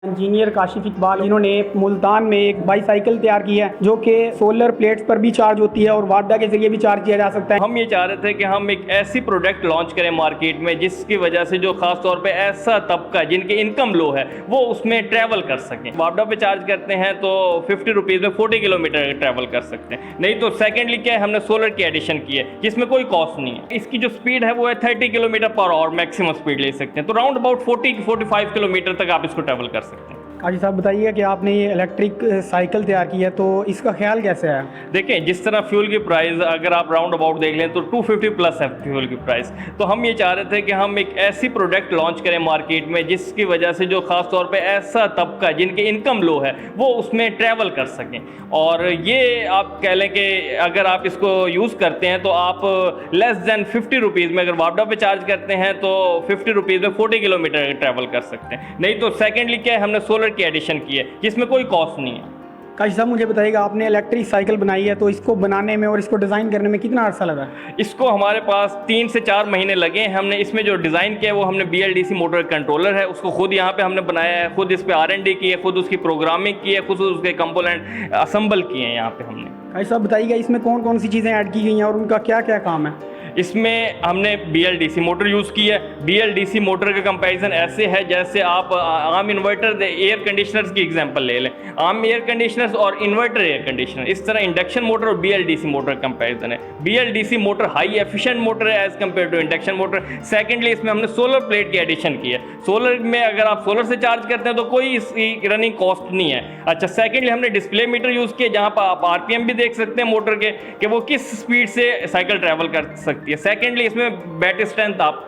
Engineer Kashif Iqbal जिन्होंने मुल्तान में एक बाईसाइकिल तैयार की है जो कि सोलर प्लेट्स पर भी चार्ज होती है और वाडा के जरिए भी चार्ज किया जा सकता है। हम ये चाह रहे थे कि हम एक ऐसी प्रोडक्ट लॉन्च करें मार्केट में जिसकी वजह से जो खास तौर पे ऐसा तबका जिनकी इनकम लो है वो उसमें ट्रैवल कर सकें। वाडा पे चार्ज करते हैं तो 50 रुपीज़ में 40 किलोमीटर ट्रैवल कर सकते हैं। नहीं तो सेकेंडली क्या है, हमने सोलर की एडिशन की है जिसमें कोई कॉस्ट नहीं है। इसकी जो स्पीड है वो है 30 kilometre per hour maximum speed ले सकते हैं, तो राउंड अबाउट 40-45 किलोमीटर तक आप इसको ट्रैवल कर सकते हैं। काजी साहब बताइए कि आपने ये इलेक्ट्रिक साइकिल तैयार की है तो इसका ख्याल कैसे है? देखें, जिस तरह फ्यूल की प्राइस अगर आप राउंड अबाउट देख लें तो 250 प्लस है फ्यूल की प्राइस। तो हम ये चाह रहे थे कि हम एक ऐसी प्रोडक्ट लॉन्च करें मार्केट में जिसकी वजह से जो खास तौर पे ऐसा तबका जिनकी इनकम लो है वो उसमें ट्रैवल कर सकें। और ये आप कह लें कि अगर आप इसको यूज़ करते हैं तो आप लेस दैन 50 रुपीज़ में, अगर वापडा पे चार्ज करते हैं तो 50 रुपीज़ में 40 किलोमीटर ट्रैवल कर सकते हैं। नहीं तो सेकेंडली क्या है, हमने सोलर की एडिशन की है जिसमें कोई कॉस्ट नहीं है। काजी साहब मुझे बताइएगा, आपने इलेक्ट्रिक साइकिल बनाई है तो इसको बनाने में और इसको डिज़ाइन करने में कितना अर्सा लगा? इसको हमारे पास 3 से 4 महीने लगे हैं। हमने इसमें जो डिज़ाइन किया है वो हमने BLDC मोटर कंट्रोलर है उसको खुद यहाँ पे हमने बनाया है, खुद इस पर R&D की है, खुद उसकी प्रोग्रामिंग की है, खुद उसके कंपोनेंट असेंबल किए हैं यहाँ पे हमने। काजी साहब बताइएगा, इसमें कौन कौन सी चीज़ें ऐड की गई हैं और उनका क्या क्या काम है? इसमें हमने BLDC मोटर यूज़ की है। BLDC मोटर का कंपैरिजन ऐसे है जैसे आप आम इन्वर्टर एयर कंडीशनर्स की एग्जांपल ले लें, आम एयर कंडीशनर्स और इन्वर्टर एयर कंडीशनर, इस तरह इंडक्शन मोटर और BLDC मोटर कंपैरिजन है। BLDC motor high efficient motor है as compare to induction motor. Secondly इसमें हमने सोलर प्लेट की एडिशन की है। सोलर में अगर आप सोलर से चार्ज करते हैं तो कोई इसकी रनिंग कॉस्ट नहीं है। अच्छा, सेकेंडली हमने डिस्प्ले मीटर यूज़ किया जहाँ पर आप RPM भी देख सकते हैं मोटर के कि वो किस स्पीड से साइकिल ट्रैवल कर सकती है। सेकेंडली इसमें बैटरी स्ट्रेंथ आप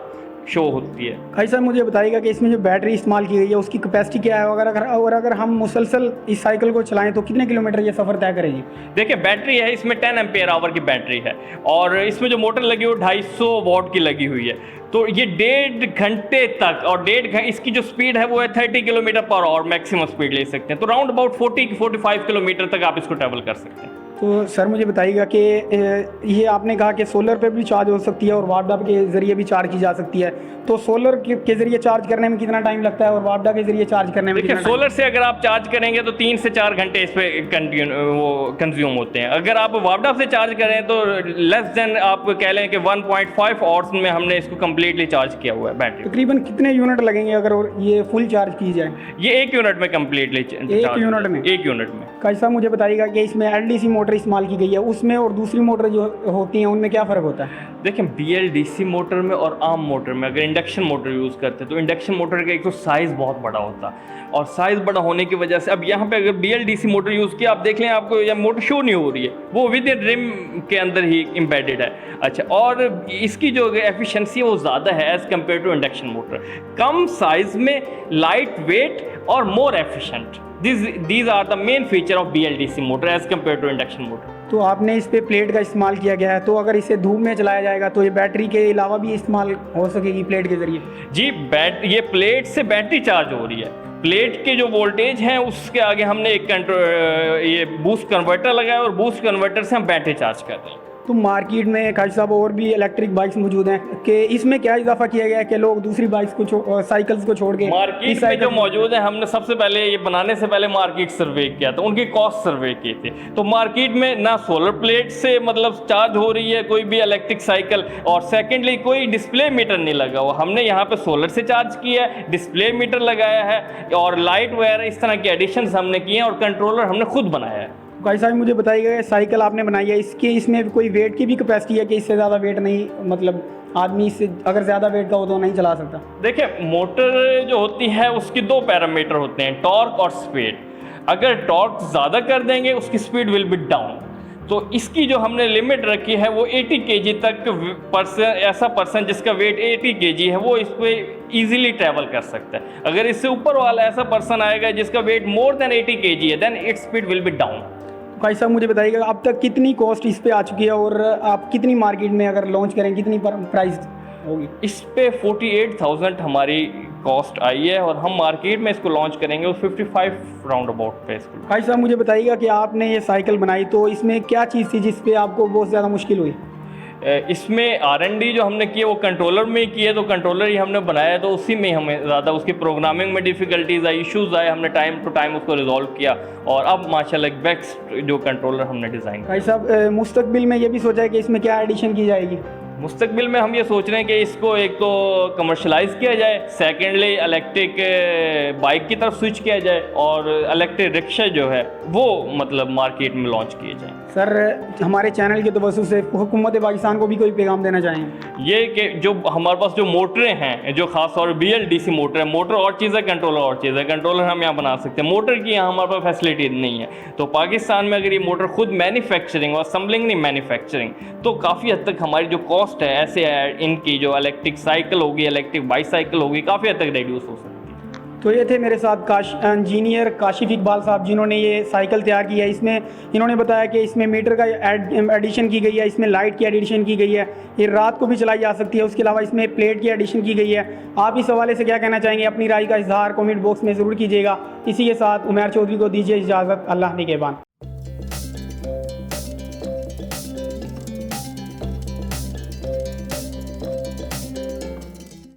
शो होती है। भाई साहब मुझे बताइएगा कि इसमें जो बैटरी इस्तेमाल की गई है उसकी कैपेसिटी क्या है, अगर हम मुसलसल इस साइकिल को चलाएं तो कितने किलोमीटर ये सफ़र तय करेगी? देखिए, बैटरी है इसमें 10 एम्पेयर आवर की बैटरी है और इसमें जो मोटर लगी हुई 250 वॉट की लगी हुई है। तो ये 1.5 घंटे तक, और इसकी जो स्पीड है वो है 30 kilometre per hour maximum speed ले सकते हैं, तो राउंड अबाउट 40-45 किलोमीटर तक आप इसको ट्रैवल कर सकते हैं। तो सर मुझे बताइएगा कि ये आपने कहा कि सोलर पे भी चार्ज हो सकती है और वाडा के ज़रिए भी चार्ज की जा सकती है, तो सोलर के ज़रिए चार्ज करने में कितना टाइम लगता है और वाडा के ज़रिए चार्ज करने में देखिए, सोलर से अगर आप चार्ज करेंगे तो 3 से 4 घंटे इस पर कंज्यूम होते हैं। अगर आप वाडा से चार्ज करें तो लेस देन आप कह लें कि 1.5 आवर्स में हमने इसको कम्प्लीटली चार्ज किया हुआ है बैटरी। तकरीबन कितने यूनिट लगेंगे अगर ये फुल चार्ज की जाए? ये 1 यूनिट में कम्प्लीटली, 1 यूनिट में? 1 यूनिट में। काजी साहब मुझे बताइएगा कि इसमें LDC मोटर इस्तेमाल की गई है, उसमें और दूसरी मोटर जो होती हैं उनमें क्या फ़र्क होता है? देखिए, BLDC मोटर में और आम मोटर में अगर इंडक्शन मोटर यूज़ करते हैं तो इंडक्शन मोटर का एक तो साइज़ बहुत बड़ा होता है और साइज़ बड़ा होने की वजह से अब यहाँ पे अगर BLDC मोटर यूज़ किया, आप देख लें आपको यह मोटर शो नहीं हो रही है, वो विद इन रिम के अंदर ही एम्बेडेड है। अच्छा, और इसकी जो एफिशिएंसी है वो ज़्यादा है as compare to induction motor, कम साइज़ में, लाइट वेट और more efficient. These are the main feature of BLDC motor as compared to induction motor. तो आपने इस पे प्लेट का इस्तेमाल किया गया है, तो अगर इसे धूप में चलाया जाएगा तो ये बैटरी के अलावा भी इस्तेमाल हो सकेगी प्लेट के ज़रिए? जी, ये प्लेट से बैटरी चार्ज हो रही है। प्लेट के जो वोल्टेज हैं उसके आगे हमने एक ये बूस्ट कन्वर्टर लगाया और बूस्ट कन्वर्टर से हम बैटरी चार्ज कर रहे हैं। तो मार्केट में काजी साहब और भी इलेक्ट्रिक बाइक्स मौजूद हैं कि इसमें क्या इजाफा किया गया है कि लोग दूसरी बाइक्स को साइकिल्स को छोड़ के मार्केट में जो मौजूद है, हमने सबसे पहले ये बनाने से पहले मार्केट सर्वे किया था, उनकी कॉस्ट सर्वे की थी। तो मार्केट में ना सोलर प्लेट से मतलब चार्ज हो रही है कोई भी इलेक्ट्रिक साइकिल, और सेकेंडली कोई डिस्प्ले मीटर नहीं लगा हुआ। हमने यहाँ पे सोलर से चार्ज किया है, डिस्प्ले मीटर लगाया है और लाइट वगैरह इस तरह के एडिशन हमने किए हैं और कंट्रोलर हमने खुद बनाया है। भाई साहब मुझे बताइएगा, साइकिल आपने बनाई है, इसमें कोई वेट की भी कैपेसिटी है कि इससे ज़्यादा वेट नहीं, मतलब आदमी इससे अगर ज़्यादा वेट का हो तो नहीं चला सकता? देखिए, मोटर जो होती है उसकी 2 पैरामीटर होते हैं, टॉर्क और स्पीड। अगर टॉर्क ज़्यादा कर देंगे उसकी स्पीड विल बी डाउन। तो इसकी जो हमने लिमिट रखी है वो 80 kg तक ऐसा पर्सन जिसका वेट 80 kg है वो इस पर ईजिली ट्रैवल कर सकता है। अगर इससे ऊपर वाला ऐसा पर्सन आएगा जिसका वेट मोर देन 80 kg है, then its speed will be down. भाई साहब मुझे बताइएगा, अब तक कितनी कॉस्ट इस पे आ चुकी है और आप कितनी मार्केट में अगर लॉन्च करें कितनी प्राइस होगी? इस पे 48,000 हमारी कॉस्ट आई है और हम मार्केट में इसको लॉन्च करेंगे उस 55 राउंड अबाउट पे इसको। भाई साहब मुझे बताइएगा कि आपने ये साइकिल बनाई तो इसमें क्या चीज़ थी जिस पे आपको बहुत ज़्यादा मुश्किल हुई? इसमें R&D जो हमने की है वो कंट्रोलर में ही की है, तो कंट्रोलर ही हमने बनाया है, तो उसी में हमें ज़्यादा उसकी प्रोग्रामिंग में डिफ़िकल्टीज़ आई, इश्यूज़ आए, हमने टाइम टू टाइम उसको रिजॉल्व किया और अब माशाल्लाह एक बेस्ट जो कंट्रोलर हमने डिज़ाइन किया। भाई साहब मुस्तकबिल में ये भी सोचा है कि इसमें क्या एडिशन की जाएगी? मुस्तकबिल में हम ये सोच रहे हैं कि इसको एक तो कमर्शलाइज़ किया जाए, सेकेंडली इलेक्ट्रिक बाइक की तरफ स्विच किया जाए और इलेक्ट्रिक रिक्शा जो है वो मतलब मार्केट में लॉन्च किए जाए। सर हमारे चैनल के तवज्जो से हुकूमत पाकिस्तान को भी कोई पैगाम देना चाहेंगे? ये कि जो हमारे पास जो मोटरें हैं, जो खास तौर पर BLDC मोटर है, मोटर और चीज़ है, कंट्रोलर और चीज़ है। कंट्रोलर हम यहाँ बना सकते हैं, मोटर की यहाँ हमारे पास फैसिलिटी नहीं है। तो पाकिस्तान में अगर ये मोटर खुद मैन्युफैक्चरिंग और असम्बलिंग नहीं मैन्युफैक्चरिंग, तो काफ़ी हद तक हमारी जो कॉस्ट है ऐसे है इनकी जो इलेक्ट्रिक साइकिल होगी, इलेक्ट्रिक बाईसाइकिल होगी, काफ़ी हद तक रिड्यूस हो सकती है। तो ये थे मेरे साथ इंजीनियर काशिफ इकबाल साहब जिन्होंने ये साइकिल तैयार की है। इसमें इन्होंने बताया कि इसमें मीटर का एडिशन की गई है, इसमें लाइट की एडिशन की गई है, ये रात को भी चलाई जा सकती है। उसके अलावा इसमें प्लेट की एडिशन की गई है। आप इस हवाले से क्या कहना चाहेंगे? अपनी राय का इजहार कमेंट बॉक्स में ज़रूर कीजिएगा। इसी के साथ उमैर चौधरी को दीजिए इजाज़त। अल्लाह निगहबान।